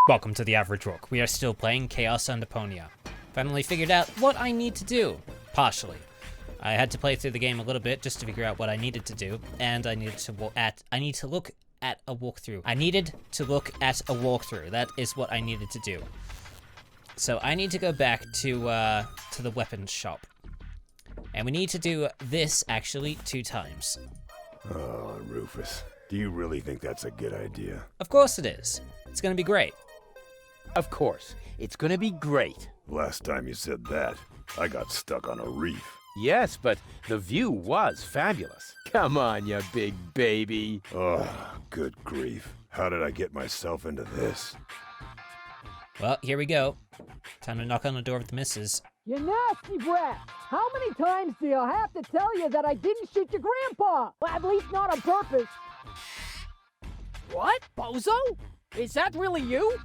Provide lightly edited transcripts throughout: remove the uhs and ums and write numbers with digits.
Welcome to the Average Rook. We are still playing Chaos on Deponia. Finally figured out what I need to do, partially. I had to play through the game a little bit just to figure out what I needed to do, and I needed to look at a walkthrough. That is what I needed to do. So I need to go back to the weapons shop. And we need to do this, actually, 2 times. Oh, Rufus, do you really think that's a good idea? Of course it is. It's gonna be great. Of course, it's gonna be great. Last time you said that, I got stuck on a reef. Yes, but the view was fabulous. Come on, you big baby. Oh, good grief. How did I get myself into this? Well, here we go. Time to knock on the door of the missus. You nasty brat! How many times do I have to tell you that I didn't shoot your grandpa? Well, at least not on purpose. What? Bozo? Is that really you?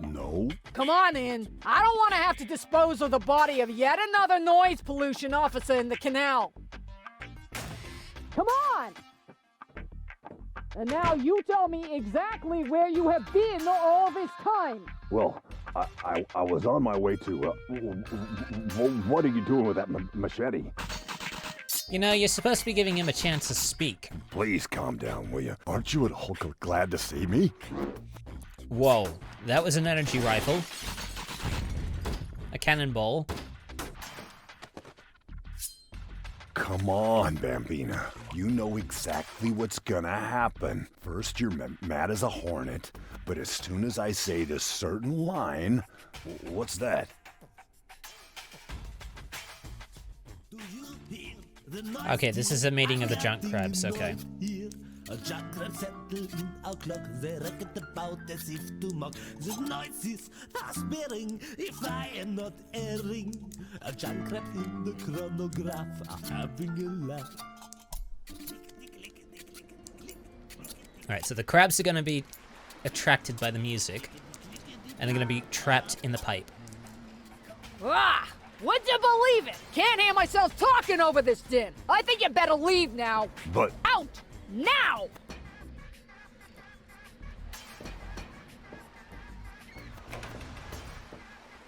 No. Come on in. I don't want to have to dispose of the body of yet another noise pollution officer in the canal. Come on! And now you tell me exactly where you have been all this time. Well, I was on my way to, what are you doing with that machete? You know, you're supposed to be giving him a chance to speak. Please calm down, will you? Aren't you at all glad to see me? Whoa, that was an energy rifle. A cannonball. Come on, Bambina. You know exactly what's gonna happen. First, you're mad as a hornet, but as soon as I say this certain line, what's that? Okay, this is a meeting of the junk crabs, okay. A junk crab settled in our clock. They reckon about as if to mock. The noises aspiring, if I am not erring. A junk crab in the chronograph are having a laugh. Alright, so the crabs are gonna be attracted by the music, and they're gonna be trapped in the pipe. Ah! Would you believe it? Can't hear myself talking over this din. I think you better leave now. But... Out! Now!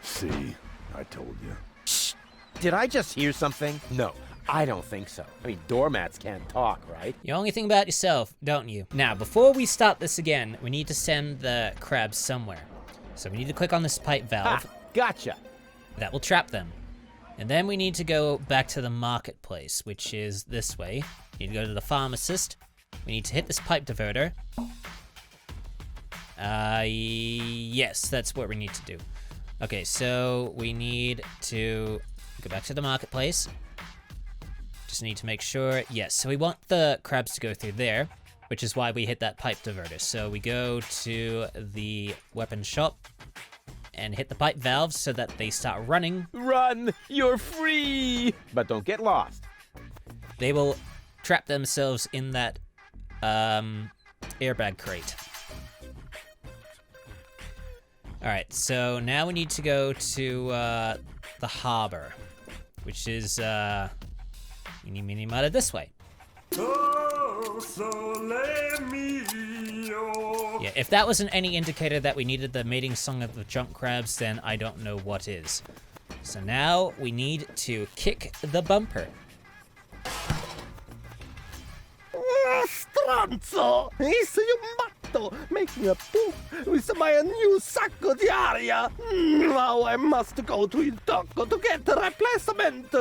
See, I told you. Shh! Did I just hear something? No, I don't think so. I mean, doormats can't talk, right? You only think about yourself, don't you? Now, before we start this again, we need to send the crabs somewhere. So we need to click on this pipe valve. Ah, gotcha! That will trap them. And then we need to go back to the marketplace, which is this way. We need to go to the pharmacist. We need to hit this pipe diverter. Yes, that's what we need to do. Okay, so we need to go back to the marketplace. Just need to make sure, yes, so we want the crabs to go through there, which is why we hit that pipe diverter. So we go to the weapon shop and hit the pipe valves so that they start running. Run! You're free! But don't get lost. They will trap themselves in that airbag crate. Alright, so now we need to go to the harbor, which is eeny, meeny, miny, this way. Oh, so let me Yeah, if that wasn't any indicator that we needed the mating song of the junk crabs, then I don't know what is. So now we need to kick the bumper. Stronzo! Is you matto making a poof with my new sacco di aria? Now I must go to Il Tocco to get a replacement.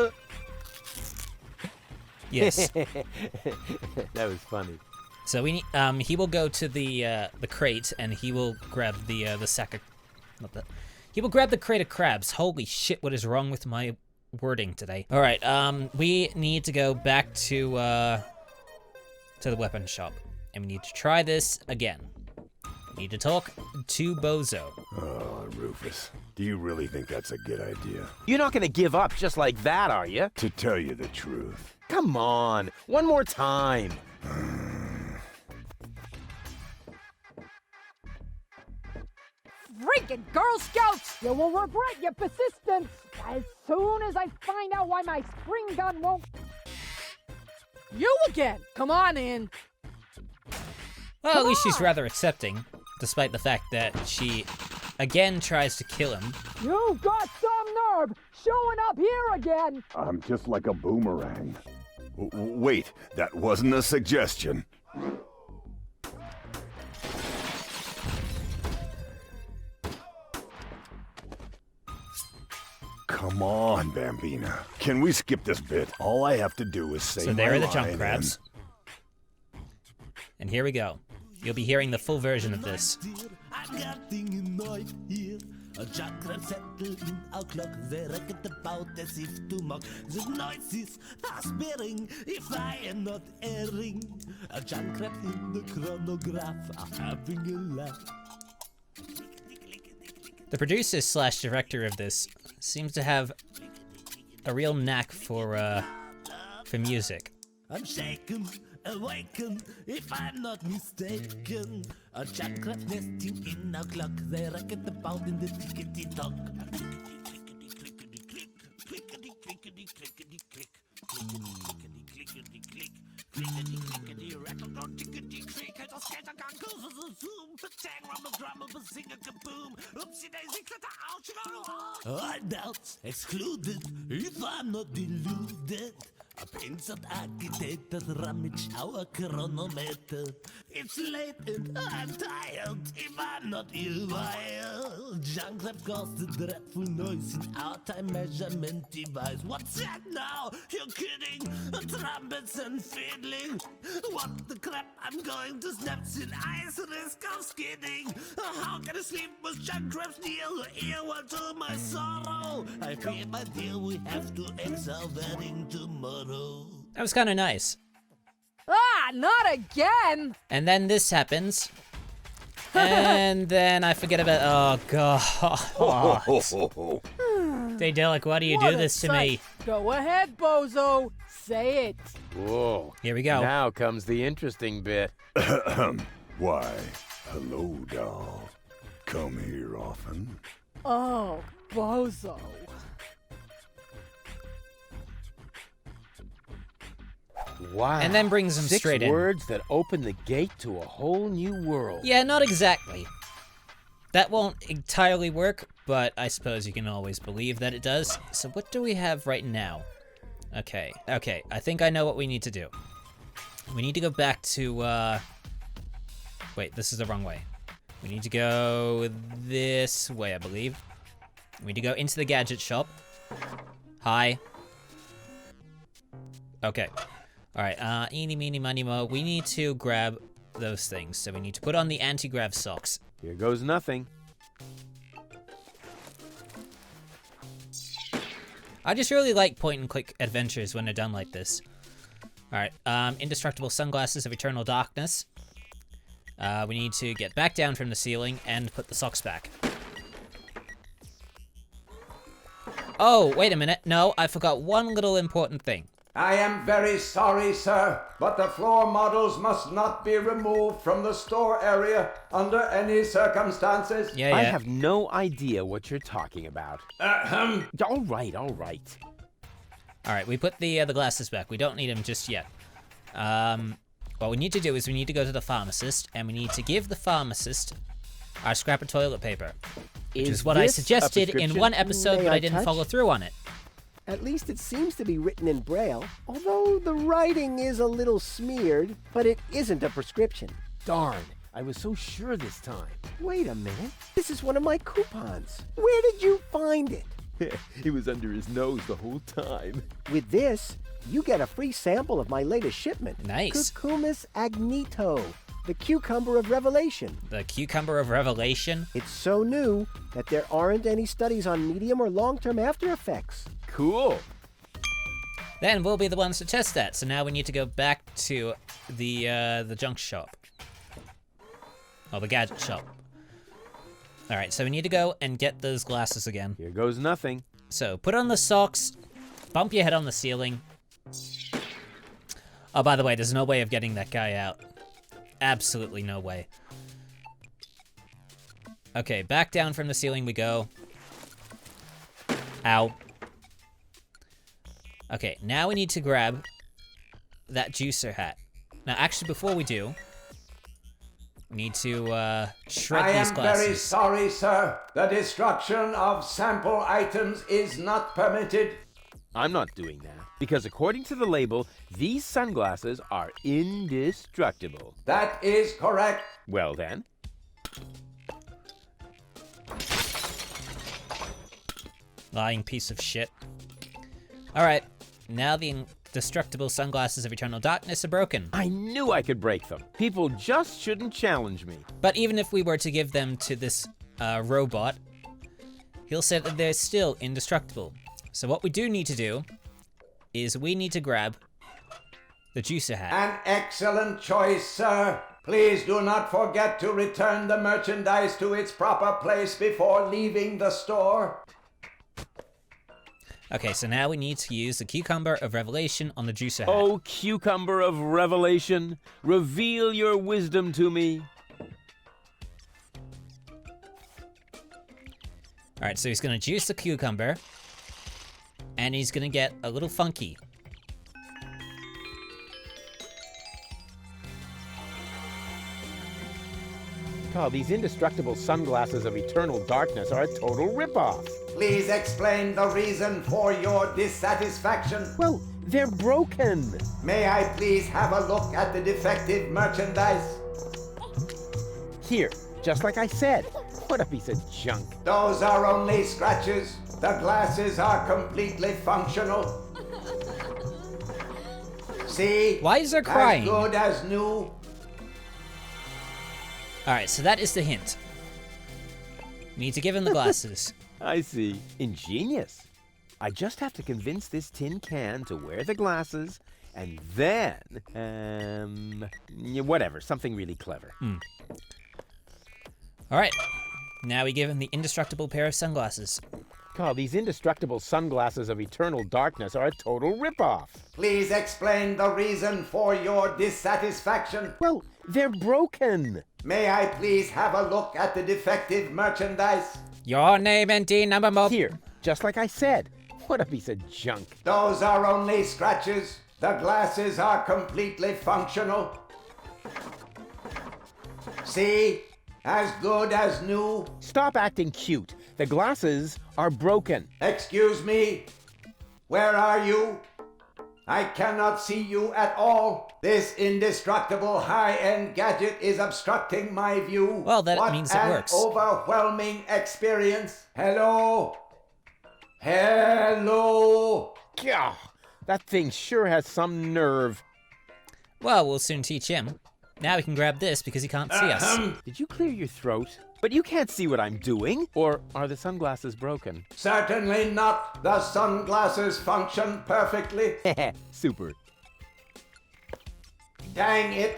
Yes. That was funny. So we need, he will go to the crate and he will grab the sack of, not that. He will grab the crate of crabs. Holy shit, what is wrong with my wording today? All right, we need to go back to the weapon shop, and we need to try this again. We need to talk to Bozo. Oh, Rufus, do you really think that's a good idea? You're not gonna give up just like that, are you? To tell you the truth. Come on, one more time. Freaking Girl Scouts! You will regret your persistence as soon as I find out why my spring gun won't... You again! Come on in. Well, at least she's rather accepting. Despite the fact that she, again, tries to kill him. You've got some nerve showing up here again! I'm just like a boomerang. Wait, that wasn't a suggestion. Come on, Bambina. Can we skip this bit? All I have to do is say So there are the my junk line crabs. And here we go. You'll be hearing the full version of this. I've got Dinge neu hier. Ein Junkrat Zettel in our clock. They reckon about as if to mock. The noise is fast bearing, if I am not erring. A Junkrat in the chronograph are having a laugh. The producer slash director of this seems to have a real knack for music. I'm shaken, awaken, if I'm not mistaken. A Junkrat nesting in our clock. They reckon about in the tickety tock. Clickety clickety clickety click. Clickety clickety click. Clickety clickety rattle go tickety click. Het als skater kan kozen zo zoom. Patang rumble drumble bazinga kaboom. Oopsie daisy clatter out. Adults excluded if I'm not deluded. A penciled architect that rummage our chronometer. It's late and I'm tired if I'm not ill. Junkrat caused the dreadful noise in our time measurement device. What's that now? You're kidding? Trumpets and fiddling. What the crap? I'm going to snaps in ice, risk of skidding. How can I sleep with Junkrats near the ear? What to my sorrow? I fear, my dear, we have to exile wedding tomorrow. That was kind of nice. Ah, not again! And then this happens. And then I forget about. Oh, God. Daedalic, why do you What do a this to sight. me? Go ahead, bozo. Say it. Whoa. Here we go. Now comes the interesting bit. Why, hello, doll. Come here often. Oh, bozo. Wow. And then brings him 6 straight in. words that open the gate to a whole new world. Yeah, not exactly. That won't entirely work, but I suppose you can always believe that it does. So what do we have right now? Okay, I think I know what we need to do. We need to go back to, wait, this is the wrong way. We need to go this way, I believe. We need to go into the gadget shop. Hi. Okay. Alright, eeny, meeny, miny, mo. We need to grab those things. So we need to put on the anti-grav socks. Here goes nothing. I just really like point-and-click adventures when they're done like this. Alright, indestructible sunglasses of eternal darkness. We need to get back down from the ceiling and put the socks back. Oh, wait a minute. No, I forgot one little important thing. I am very sorry, sir, but the floor models must not be removed from the store area under any circumstances. Yeah, I yeah. have no idea what you're talking about. All right, all right. Alright, we put the glasses back. We don't need them just yet. What we need to do is we need to go to the pharmacist, and we need to give the pharmacist our scrap of toilet paper. Which is what I this a suggested in prescription? one episode, May but I I didn't touch? follow through on it. At least it seems to be written in Braille, although the writing is a little smeared, but it isn't a prescription. Darn, I was so sure this time. Wait a minute. This is one of my coupons. Where did you find it? It was under his nose the whole time. With this, you get a free sample of my latest shipment. Nice. Cucumis agnito, the cucumber of revelation. The cucumber of revelation. It's so new that there aren't any studies on medium or long-term after effects. Cool. Then we'll be the ones to test that. So now we need to go back to the junk shop. Oh, the gadget shop. Alright, so we need to go and get those glasses again. Here goes nothing. So, put on the socks, bump your head on the ceiling. Oh, by the way, there's no way of getting that guy out. Absolutely no way. Okay, back down from the ceiling we go. Ow. Okay, now we need to grab that juicer hat. Now, actually, before we do, We need to shred I these am glasses. very sorry, sir. The destruction of sample items is not permitted. I'm not doing that. Because according to the label, these sunglasses are indestructible. That is correct. Well then. Lying piece of shit. Alright, now the indestructible sunglasses of eternal darkness are broken. I knew I could break them. People just shouldn't challenge me. But even if we were to give them to this robot, he'll say that they're still indestructible. So what we do need to do is we need to grab the juicer hat. An excellent choice, sir. Please do not forget to return the merchandise to its proper place before leaving the store. Okay, so now we need to use the cucumber of revelation on the juicer hat. Oh, cucumber of revelation, reveal your wisdom to me. Alright, so he's gonna juice the cucumber, and he's gonna get a little funky. Oh, these indestructible sunglasses of eternal darkness are a total ripoff. Please explain the reason for your dissatisfaction. Well, they're broken. May I please have a look at the defective merchandise? Here, just like I said. What a piece of junk. Those are only scratches. The glasses are completely functional. See? Why is there crying? As good as new. Alright, so that is the hint. We need to give him the glasses. I see. Ingenious. I just have to convince this tin can to wear the glasses, and then, whatever, something really clever. Alright, now we give him the indestructible pair of sunglasses. God, these indestructible sunglasses of eternal darkness are a total ripoff. Please explain the reason for your dissatisfaction. Well, they're broken. May I please have a look at the defective merchandise? Your name and D number mo- Here, just like I said. What a piece of junk. Those are only scratches. The glasses are completely functional. See? As good as new. Stop acting cute. The glasses are broken. Excuse me? Where are you? I cannot see you at all. This indestructible high-end gadget is obstructing my view. Well, that What means it an works. Overwhelming experience. Hello? Hello? Gah, that thing sure has some nerve. Well, we'll soon teach him. Now we can grab this because he can't see us. Did you clear your throat? But you can't see what I'm doing. Or are the sunglasses broken? Certainly not. The sunglasses function perfectly. Super. Dang it.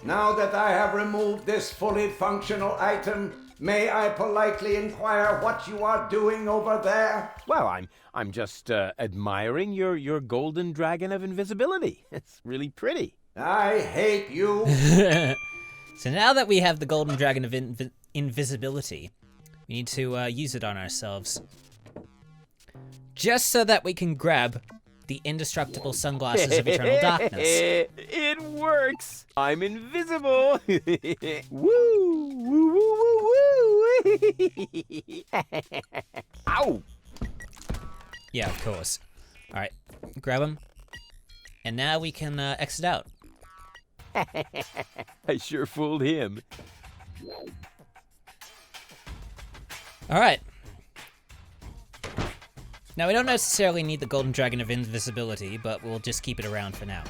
Now that I have removed this fully functional item, may I politely inquire what you are doing over there? Well, I'm just admiring your golden dragon of invisibility. It's really pretty. I hate you. So now that we have the golden dragon of invisibility, we need to use it on ourselves. Just so that we can grab the indestructible sunglasses of eternal darkness. It works. I'm invisible. Woo, woo, woo, woo, woo. Ow. Yeah, of course. All right, grab him. And now we can exit out. I sure fooled him. All right. Now, we don't necessarily need the golden dragon of invisibility, but we'll just keep it around for now.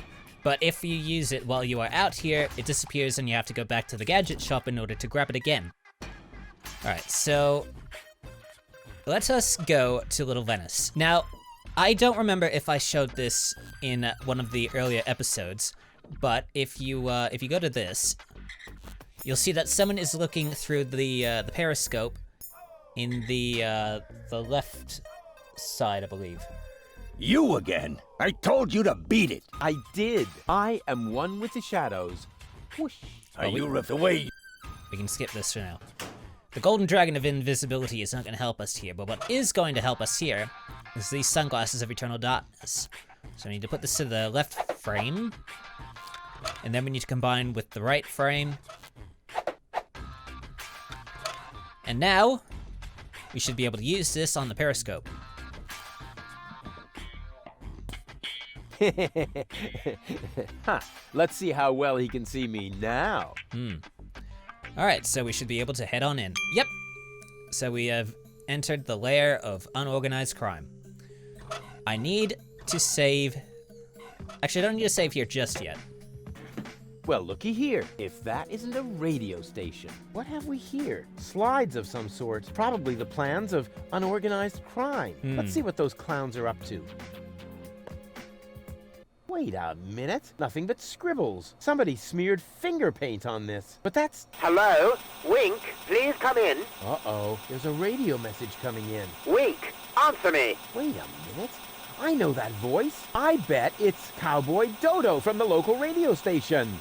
But if you use it while you are out here, it disappears and you have to go back to the gadget shop in order to grab it again. All right, so let us go to Little Venice. Now, I don't remember if I showed this in one of the earlier episodes, but if you go to this, you'll see that someone is looking through the periscope in the left side, I believe. You again? I told you to beat it. I did. I am one with the shadows. Whoosh. Are you the way? We can skip this for now. The golden dragon of invisibility is not going to help us here, but what is going to help us here is these sunglasses of eternal darkness. So I need to put this to the left frame. And then we need to combine with the right frame. And now, we should be able to use this on the periscope. Huh. Let's see how well he can see me now. Alright, so we should be able to head on in. Yep! So we have entered the lair of unorganized crime. I need to save... Actually, I don't need to save here just yet. Well, looky here. If that isn't a radio station, what have we here? Slides of some sort. Probably the plans of unorganized crime. Let's see what those clowns are up to. Wait a minute. Nothing but scribbles. Somebody smeared finger paint on this. But that's... Hello? Wink, please come in. Uh-oh. There's a radio message coming in. Wink, answer me. Wait a minute. I know that voice. I bet it's Cowboy Dodo from the local radio station.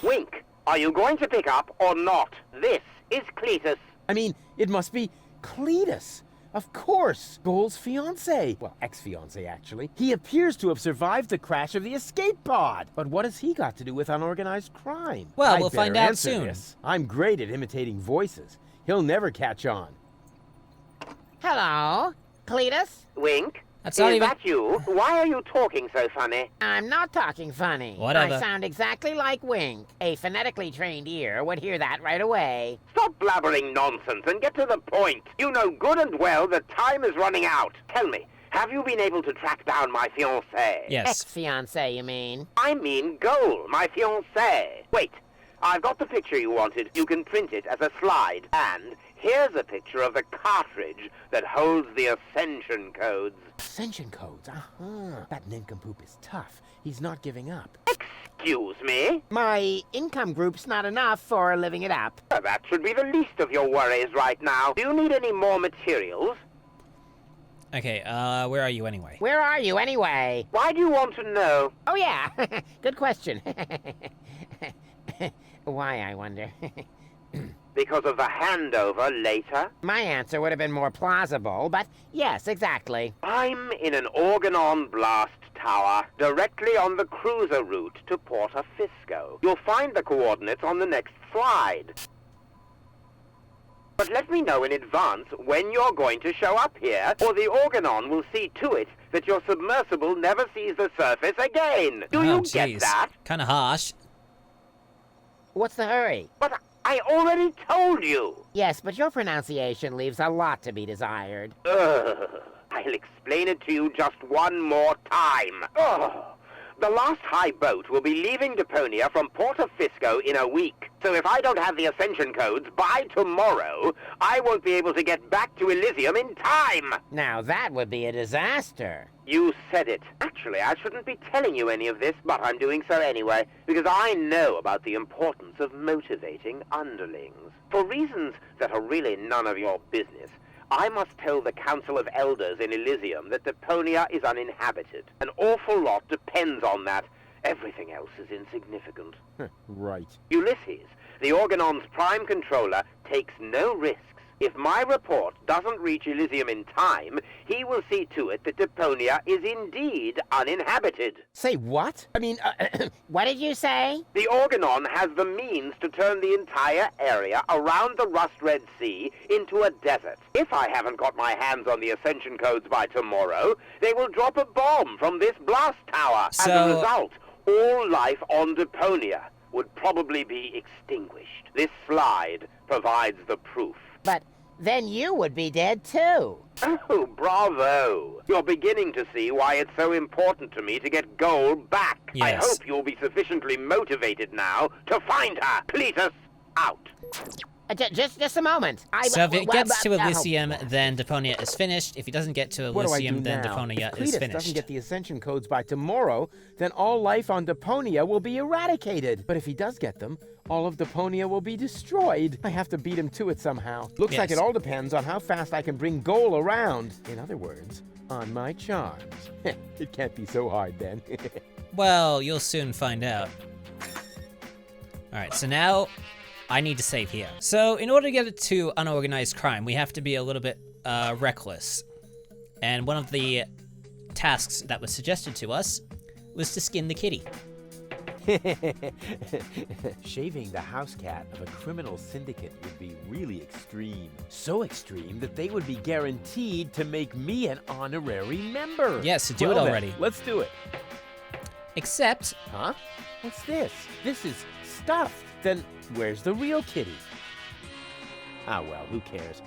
Wink, are you going to pick up or not? This is Cletus. I mean, it must be Cletus. Of course, Goal's fiancé. Well, ex-fiancé, actually. He appears to have survived the crash of the escape pod. But what has he got to do with unorganized crime? Well, I'd we'll better find out answer soon. this. I'm great at imitating voices. He'll never catch on. Hello, Cletus? Wink, That's not is even... that you? Why are you talking so funny? I'm not talking funny. Whatever. I sound exactly like Wink. A phonetically trained ear would hear that right away. Stop blabbering nonsense and get to the point. You know good and well that time is running out. Tell me, have you been able to track down my fiancé? Yes. Ex-fiancé, you mean? I mean Goal, my fiancé. Wait, I've got the picture you wanted. You can print it as a slide. And here's a picture of the cartridge that holds the ascension codes. Ascension codes, That nincompoop is tough. He's not giving up. Excuse me? My income group's not enough for living it up. That should be the least of your worries right now. Do you need any more materials? Okay, where are you anyway? Where are you, anyway? Why do you want to know? Oh, yeah. Good question. Why, I wonder? Because of the handover later? My answer would have been more plausible, but yes, exactly. I'm in an organon blast tower, directly on the cruiser route to Porta Fisco. You'll find the coordinates on the next slide. But let me know in advance when you're going to show up here, or the organon will see to it that your submersible never sees the surface again. Do you get that? Kinda harsh. What's the hurry? But I already told you. Yes, but your pronunciation leaves a lot to be desired. Ugh. I'll explain it to you just one more time. Ugh. The last high boat will be leaving Deponia from Porta Fisco in a week. So if I don't have the ascension codes by tomorrow, I won't be able to get back to Elysium in time. Now that would be a disaster. You said it. Actually, I shouldn't be telling you any of this, but I'm doing so anyway, because I know about the importance of motivating underlings. For reasons that are really none of your business, I must tell the Council of Elders in Elysium that Deponia is uninhabited. An awful lot depends on that. Everything else is insignificant. Right. Ulysses, the Organon's prime controller, takes no risks. If my report doesn't reach Elysium in time, he will see to it that Deponia is indeed uninhabited. Say what? I mean, What did you say? The Organon has the means to turn the entire area around the Rust-Red Sea into a desert. If I haven't got my hands on the ascension codes by tomorrow, they will drop a bomb from this blast tower. As a result, all life on Deponia would probably be extinguished. This slide provides the proof. But then you would be dead too. Oh, bravo! You're beginning to see why it's so important to me to get Goal back. Yes. I hope you'll be sufficiently motivated now to find her. Cletus, out. Just a moment. So if it gets to Elysium, then Deponia is finished. If he doesn't get to what do I Elysium, do then now? Deponia If is Cletus finished. doesn't get the ascension codes by tomorrow, then all life on Deponia will be eradicated. But if he does get them, all of Deponia will be destroyed. I have to beat him to it somehow. Looks like Yes. it all depends on how fast I can bring Goal around. In other words, on my charms. It can't be so hard then. Well, you'll soon find out. Alright, so now I need to save here. So in order to get it to unorganized crime, we have to be a little bit reckless. And one of the tasks that was suggested to us was to skin the kitty. Shaving the house cat of a criminal syndicate would be really extreme. So extreme that they would be guaranteed to make me an honorary member. Yes, do it Well then, already. let's do it. Except, Huh? What's this? This is stuffed. Then where's the real kitty? Ah, well, who cares?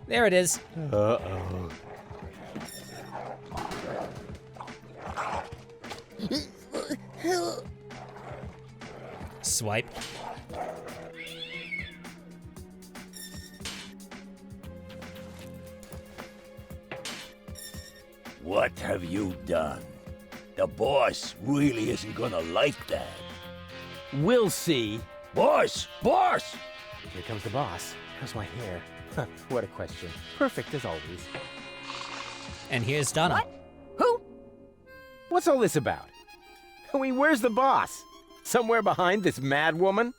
there it is. Uh-oh. Swipe. What have you done? The boss really isn't gonna like that. We'll see. Boss! Boss! Here comes the boss. How's my hair? Huh, what a question. Perfect as always. And here's Donna. What? Who? What's all this about? I mean, where's the boss? Somewhere behind this mad woman?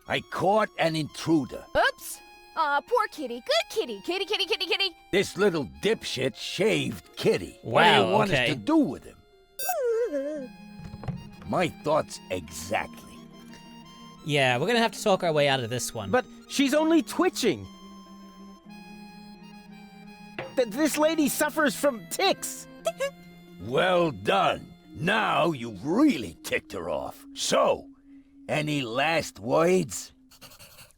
I caught an intruder. Oops. Aw, poor kitty. Good kitty. Kitty, kitty, kitty, kitty. This little dipshit shaved Kitty. What Wow, do you want us okay. to do with him? My thoughts exactly. Yeah, we're gonna have to talk our way out of this one. But she's only twitching. This lady suffers from tics. Well done. Now you've really ticked her off. So, any last words?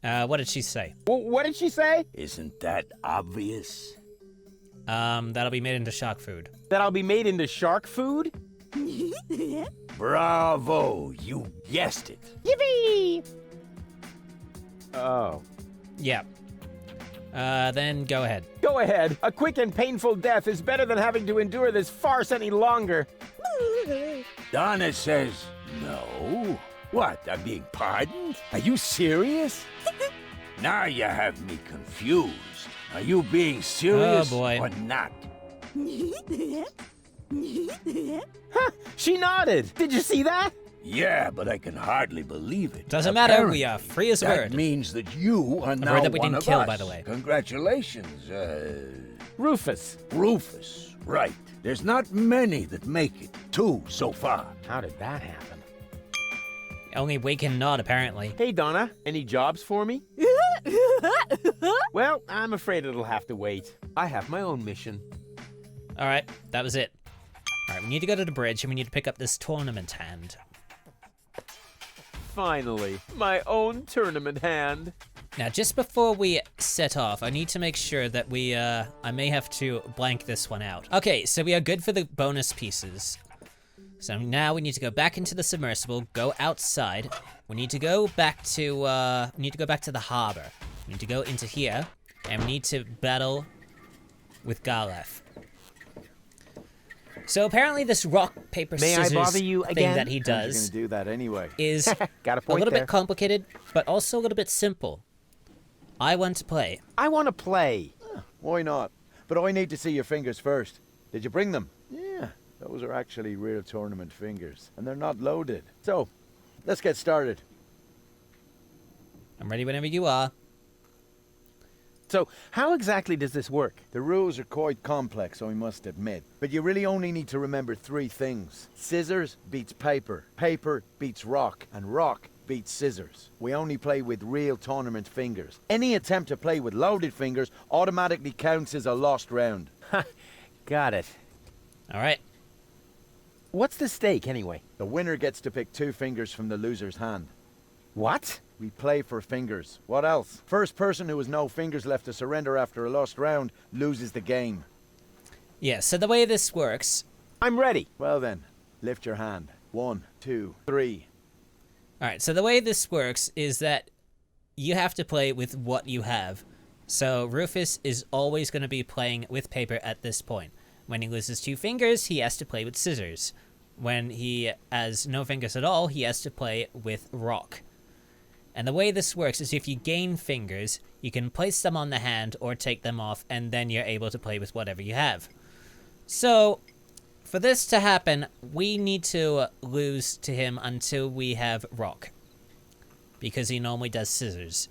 What did she say? What did she say? Isn't that obvious? That'll be made into shark food. That I'll be made into shark food? Bravo, you guessed it. Yippee! Oh. Yeah. Then go ahead. Go ahead. A quick and painful death is better than having to endure this farce any longer. Donna says no. What, I'm being pardoned? Are you serious? Now you have me confused. Are you being serious Oh, boy. or not? Huh, she nodded. Did you see that? Yeah, but I can hardly believe it. Doesn't matter, Apparently, we are free as a that bird. means that you are now bird that we one didn't of kill, us. by the way. Congratulations, Rufus. Rufus. Right. There's not many that make it. 2 so far. How did that happen? Only wake and nod, apparently. Hey, Donna. Any jobs for me? Well, I'm afraid it'll have to wait. I have my own mission. Alright, that was it. Alright, we need to go to the bridge and we need to pick up this tournament hand. Finally, my own tournament hand. Now, just before we set off, I need to make sure that we, I may have to blank this one out. Okay, so we are good for the bonus pieces. So now we need to go back into the submersible, go outside. We need to go back to, the harbor. We need to go into here, and we need to battle with Galef. So apparently this rock, paper, May I scissors bother you thing again? that he How's you does gonna do that anyway? is Got a a point little there. bit complicated, but also a little bit simple. I want to play. I want to play. Why not? But I need to see your fingers first. Did you bring them? Yeah, those are actually real tournament fingers, and they're not loaded. So, let's get started. I'm ready whenever you are. So, how exactly does this work? The rules are quite complex, I must admit, but you really only need to remember 3 things. Scissors beats paper, paper beats rock, and rock beats scissors. We only play with real tournament fingers. Any attempt to play with loaded fingers automatically counts as a lost round. Got it. All right. What's the stake, anyway? The winner gets to pick 2 fingers from the loser's hand. What? We play for fingers. What else? First person who has no fingers left to surrender after a lost round loses the game. Yeah, so the way this works... I'm ready. Well then, lift your hand. 1, 2, 3. Alright, so the way this works is that you have to play with what you have. So Rufus is always going to be playing with paper at this point. When he loses 2 fingers, he has to play with scissors. When he has no fingers at all, he has to play with rock. And the way this works is if you gain fingers, you can place them on the hand or take them off, and then you're able to play with whatever you have. So, for this to happen, we need to lose to him until we have rock. Because he normally does scissors.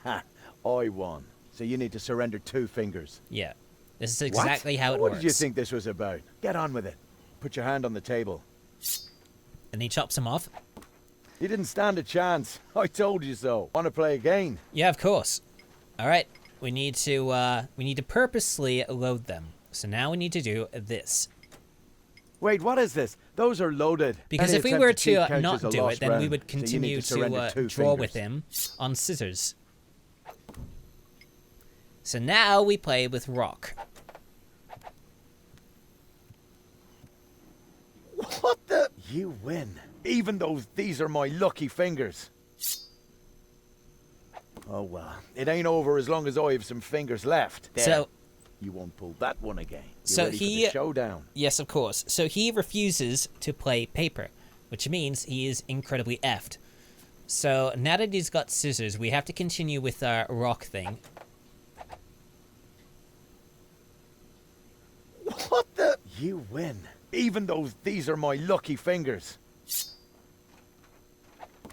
Ha! I won. so you need to surrender 2 fingers. Yeah. This is exactly how it What works. did you think this was about? Get on with it. Put your hand on the table. And he chops him off. You didn't stand a chance. I told you so. Want to play again? Yeah, of course. All right. We need to purposely load them. So now we need to do this. Wait, what is this? Those are loaded. Because Any if we attempt were cheat to counts not as a do it, lost then we round, would so you need continue surrender to 2 draw with fingers. him on scissors. So now we play with rock. What the? You win. Even though these are my lucky fingers. Oh well, it ain't over as long as I have some fingers left. There. So you won't pull that one again. You So ready he for the showdown? Yes, of course. So he refuses to play paper, which means he is incredibly effed. So now that he's got scissors, we have to continue with our rock thing. What the? You win. Even though these are my lucky fingers.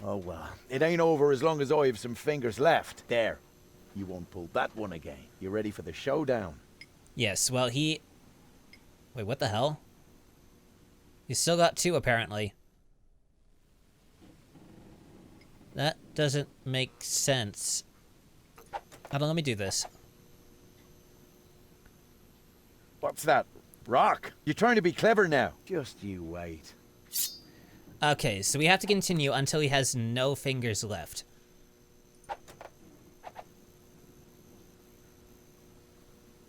Oh well, it ain't over as long as I have some fingers left. There. You won't pull that one again. You ready for the showdown? Yes, well, he... Wait, what the hell? He's still got 2, apparently. That doesn't make sense. Hold on, let me do this. What's that? Rock? You're trying to be clever now. Just you wait. Okay, so we have to continue until he has no fingers left.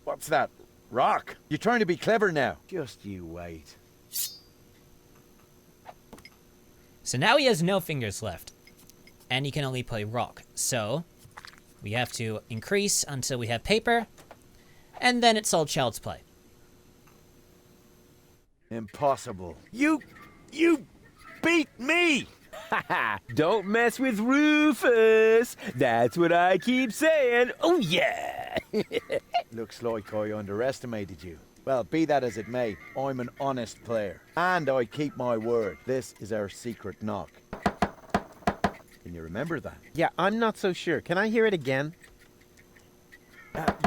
What's that? Rock? You're trying to be clever now. Just you wait. So now he has no fingers left. And he can only play rock. So, we have to increase until we have paper. And then it's all child's play. Impossible. You beat me! Don't mess with Rufus. That's what I keep saying. Oh, yeah. Looks like I underestimated you. Well, be that as it may, I'm an honest player. And I keep my word. This is our secret knock. Can you remember that? Yeah, I'm not so sure. Can I hear it again?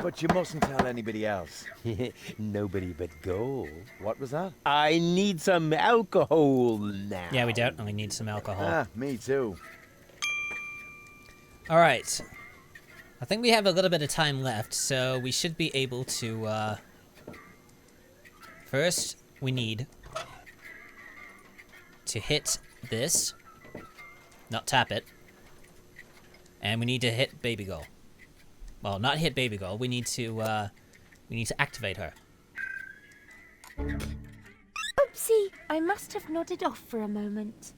But you mustn't tell anybody else. Nobody but Gold. What was that? I need some alcohol now. Yeah, we definitely need some alcohol. Me too. Alright. I think we have a little bit of time left, so we should be able to, First, we need to hit this. Not tap it. And we need to hit Baby Girl. Well, not hit Baby Girl. We need to activate her. Oopsie, I must have nodded off for a moment.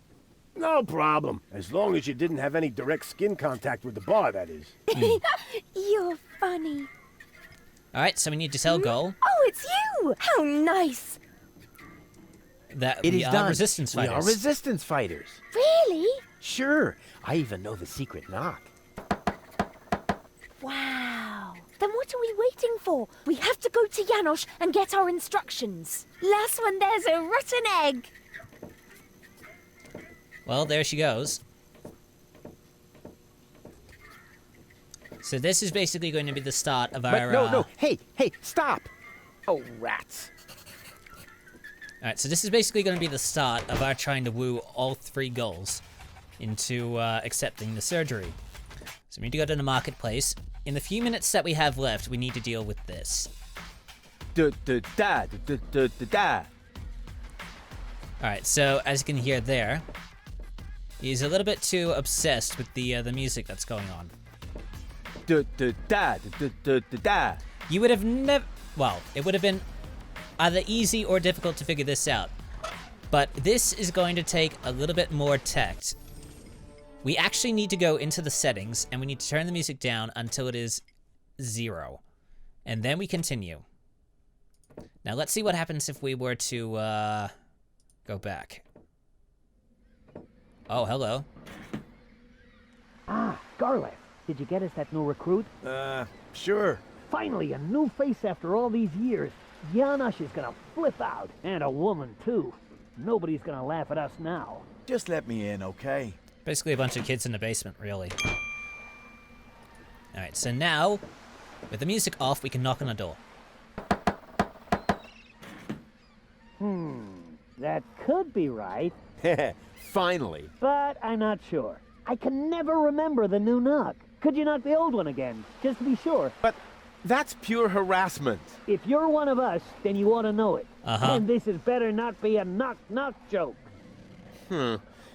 No problem. As long as you didn't have any direct skin contact with the bar, that is. You're funny. Alright, so we need to tell Goal Oh, it's you! How nice! that It we is are done. resistance We fighters. are resistance fighters. Really? Sure. I even know the secret knock. Wow. Then what are we waiting for? We have to go to Janosch and get our instructions. Last one, there's a rotten egg. Well, there she goes. So this is basically going to be the start of our... But no. Hey, stop. Oh, rats. Alright, so this is basically going to be the start of our trying to woo all 3 goals into accepting the surgery. So we need to go to the marketplace. In the few minutes that we have left, we need to deal with this. Alright, so as you can hear there, he's a little bit too obsessed with the music that's going on. You would have never... Well, it would have been either easy or difficult to figure this out. But this is going to take a little bit more tact. We actually need to go into the settings, and we need to turn the music down until it is 0. And then we continue. Now let's see what happens if we were to go back. Oh, hello. Ah, Scarlet. Did you get us that new recruit? Sure. Finally, a new face after all these years. Janosch is gonna flip out. And a woman, too. Nobody's gonna laugh at us now. Just let me in, okay? Basically a bunch of kids in the basement, really. Alright, so now With the music off, we can knock on a door. That could be right, Finally. but I'm not sure. I can never remember the new knock. Could you knock the old one again, just to be sure? But that's pure harassment. If you're one of us, then you ought to know it. Uh-huh. And this is better not be a knock-knock joke.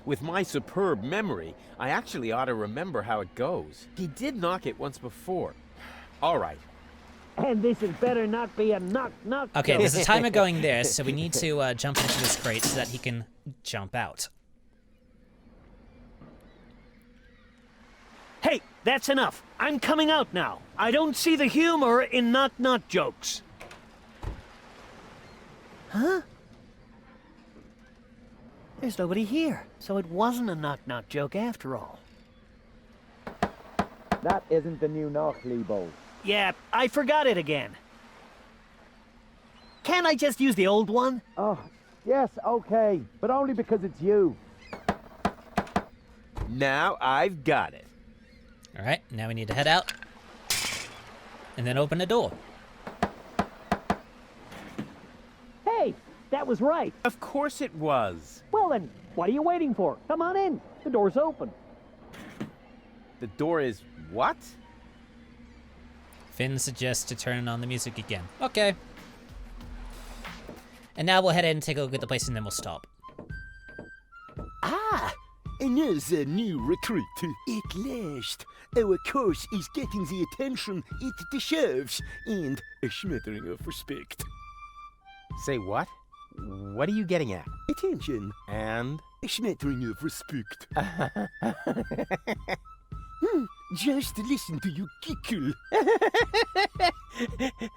With my superb memory, I actually ought to remember how it goes. He did knock it once before. All right. And this is better not be a knock-knock Okay, joke. there's a timer going there, so we need to jump into this crate so that he can jump out. Hey, that's enough. I'm coming out now. I don't see the humor in knock-knock jokes. Huh? There's nobody here, so it wasn't a knock-knock joke after all. That isn't the new knock, Lebo. Yeah, I forgot it again. Can't I just use the old one? Oh, yes, okay, but only because it's you. Now I've got it. Alright, now we need to head out. And then open a door. Hey, that was right. Of course it was. Well then, what are you waiting for? Come on in. The door's open. The door is what? Finn suggests to turn on the music again. Okay. And now we'll head in and take a look at the place and then we'll stop. Ah, another new recruit. At last, our course is getting the attention it deserves and a smattering of respect. Say what? What are you getting at? Attention. And? A smattering of respect. Just listen to you giggle.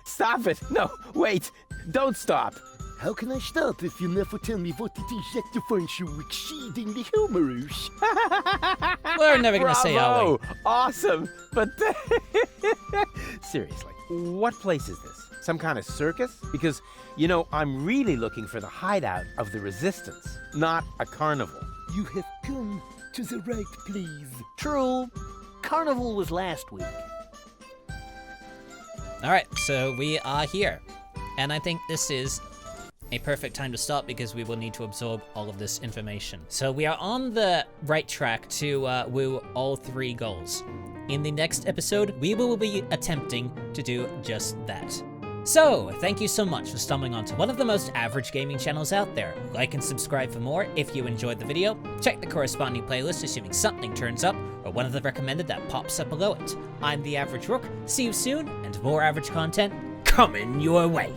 Stop it! No, wait! Don't stop! How can I stop if you never tell me what it is that you find so exceedingly humorous? We're never gonna say are we? Bravo! Awesome! But seriously, what place is this? Some kind of circus? Because, you know, I'm really looking for the hideout of the Resistance, not a carnival. You have come to the right place. True. Carnival was last week. Alright, so we are here. And I think this is a perfect time to stop because we will need to absorb all of this information. So we are on the right track to woo all 3 goals. In the next episode, we will be attempting to do just that. So, thank you so much for stumbling onto one of the most average gaming channels out there. Like and subscribe for more if you enjoyed the video. Check the corresponding playlist assuming something turns up, or one of the recommended that pops up below it. I'm the Average Rook, see you soon, and more average content coming your way.